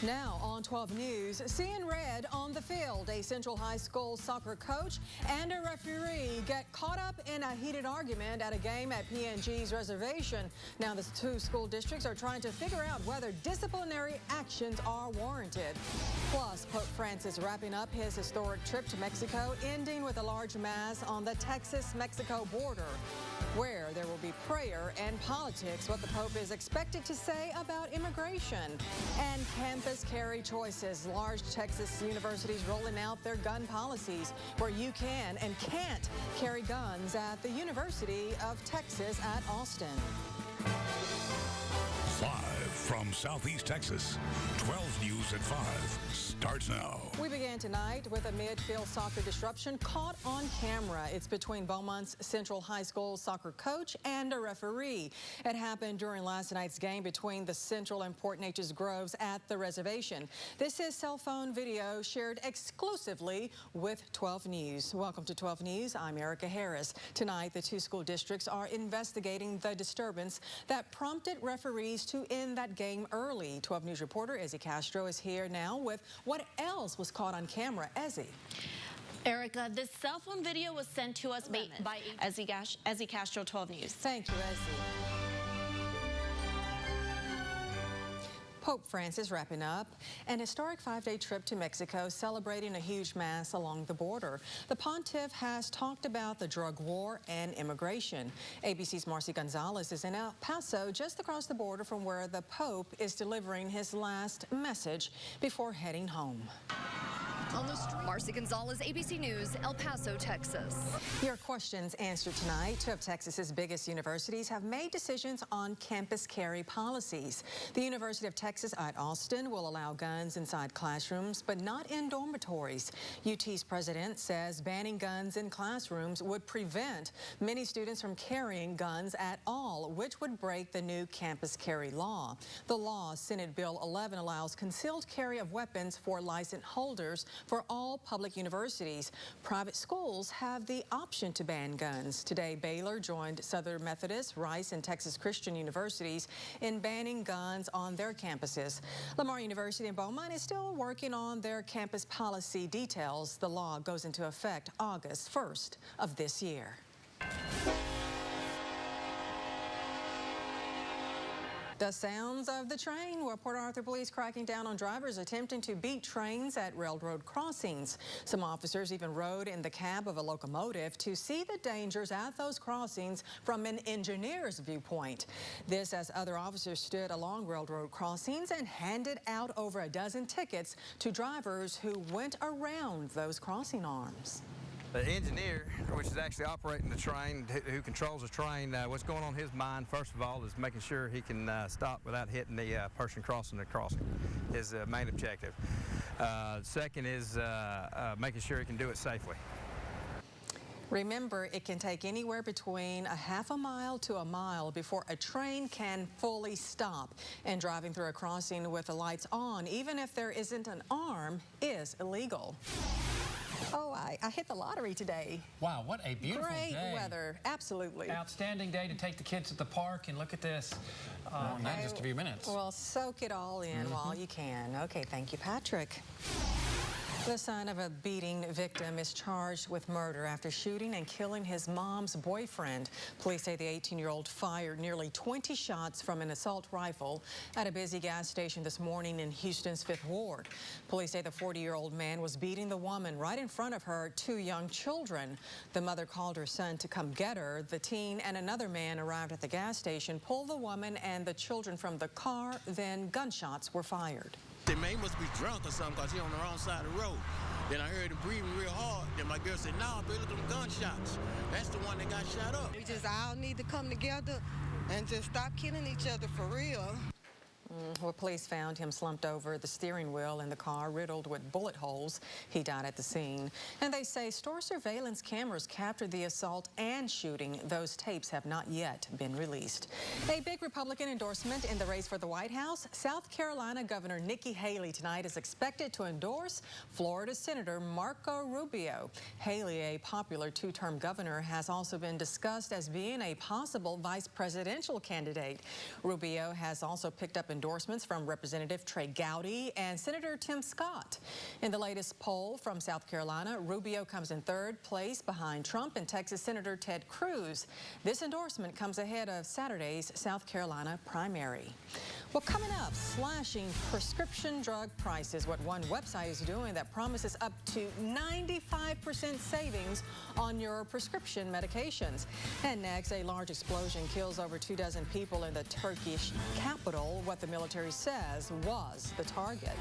Now on 12 News, seeing red on the field. A Central High School soccer coach and a referee get caught up in a heated argument at a game at PNG's reservation. Now the two school districts are trying to figure out whether disciplinary actions are warranted. Plus, Pope Francis wrapping up his historic trip to Mexico, ending with a large mass on the Texas-Mexico border, where there will be prayer and politics, what the Pope is expected to say about immigration. And campus carry choices. Large Texas universities rolling out their gun policies, where you can and can't carry guns at the University of Texas at Austin. Live from Southeast Texas, 12 News at 5 starts now. We began tonight with a midfield soccer disruption caught on camera. It's between Beaumont's Central High School soccer coach and a referee. It happened during last night's game between the Central and Port Neches Groves at the reservation. This is cell phone video shared exclusively with 12 News. Welcome to 12 News. I'm Erica Harris. Tonight, the two school districts are investigating the disturbance that prompted referees to end that game early. 12 News reporter Ezzy Castro is here now with what else was caught on camera. Ezzy. Erica, this cell phone video was sent to us by Ezzy Castro, 12 News. Thank you, Ezzy. Pope Francis wrapping up an historic 5-day trip to Mexico, celebrating a huge mass along the border. The pontiff has talked about the drug war and immigration. ABC's Marcy Gonzalez is in El Paso, just across the border from where the Pope is delivering his last message before heading home. On the street. Marcy Gonzalez, ABC News, El Paso, Texas. Your questions answered tonight. Two of Texas's biggest universities have made decisions on campus carry policies. The University of Texas at Austin will allow guns inside classrooms, but not in dormitories. UT's president says banning guns in classrooms would prevent many students from carrying guns at all, which would break the new campus carry law. The law, Senate Bill 11, allows concealed carry of weapons for license holders for all public universities. Private schools have the option to ban guns. Today, Baylor joined Southern Methodist, Rice, and Texas Christian universities in banning guns on their campuses. Lamar University in Beaumont is still working on their campus policy details. The law goes into effect August 1st of this year. The sounds of the train, where Port Arthur police cracking down on drivers attempting to beat trains at railroad crossings. Some officers even rode in the cab of a locomotive to see the dangers at those crossings from an engineer's viewpoint. This as other officers stood along railroad crossings and handed out over a dozen tickets to drivers who went around those crossing arms. The engineer, which is actually operating the train, who controls the train, what's going on in his mind, first of all, is making sure he can stop without hitting the person crossing the crossing, is the main objective. Second is making sure he can do it safely. Remember, it can take anywhere between a half a mile to a mile before a train can fully stop. And driving through a crossing with the lights on, even if there isn't an arm, is illegal. Oh, I hit the lottery today. Wow, what a beautiful day. Great weather, absolutely. Outstanding day to take the kids to the park, and look at this. In just a few minutes. Well, soak it all in while you can. Okay, thank you, Patrick. The son of a beating victim is charged with murder after shooting and killing his mom's boyfriend. Police say the 18-year-old fired nearly 20 shots from an assault rifle at a busy gas station this morning in Houston's 5th Ward. Police say the 40-year-old man was beating the woman right in front of her two young children. The mother called her son to come get her. The teen and another man arrived at the gas station, pulled the woman and the children from the car, then gunshots were fired. The man must be drunk or something because he's on the wrong side of the road. Then I heard him breathing real hard. Then my girl said, "No, baby, look at them gunshots. That's the one that got shot up." We just all need to come together and just stop killing each other for real. Well, police found him slumped over the steering wheel in the car, riddled with bullet holes. He died at the scene. And they say store surveillance cameras captured the assault and shooting. Those tapes have not yet been released. A big Republican endorsement in the race for the White House. South Carolina Governor Nikki Haley tonight is expected to endorse Florida Senator Marco Rubio. Haley, a popular two-term governor, has also been discussed as being a possible vice presidential candidate. Rubio has also picked up endorsements endorsements from Representative Trey Gowdy and Senator Tim Scott. In the latest poll from South Carolina, Rubio comes in third place behind Trump and Texas Senator Ted Cruz. This endorsement comes ahead of Saturday's South Carolina primary. Well, coming up, slashing prescription drug prices, what one website is doing that promises up to 95% savings on your prescription medications. And next, a large explosion kills over 24 people in the Turkish capital, what the military says was the target.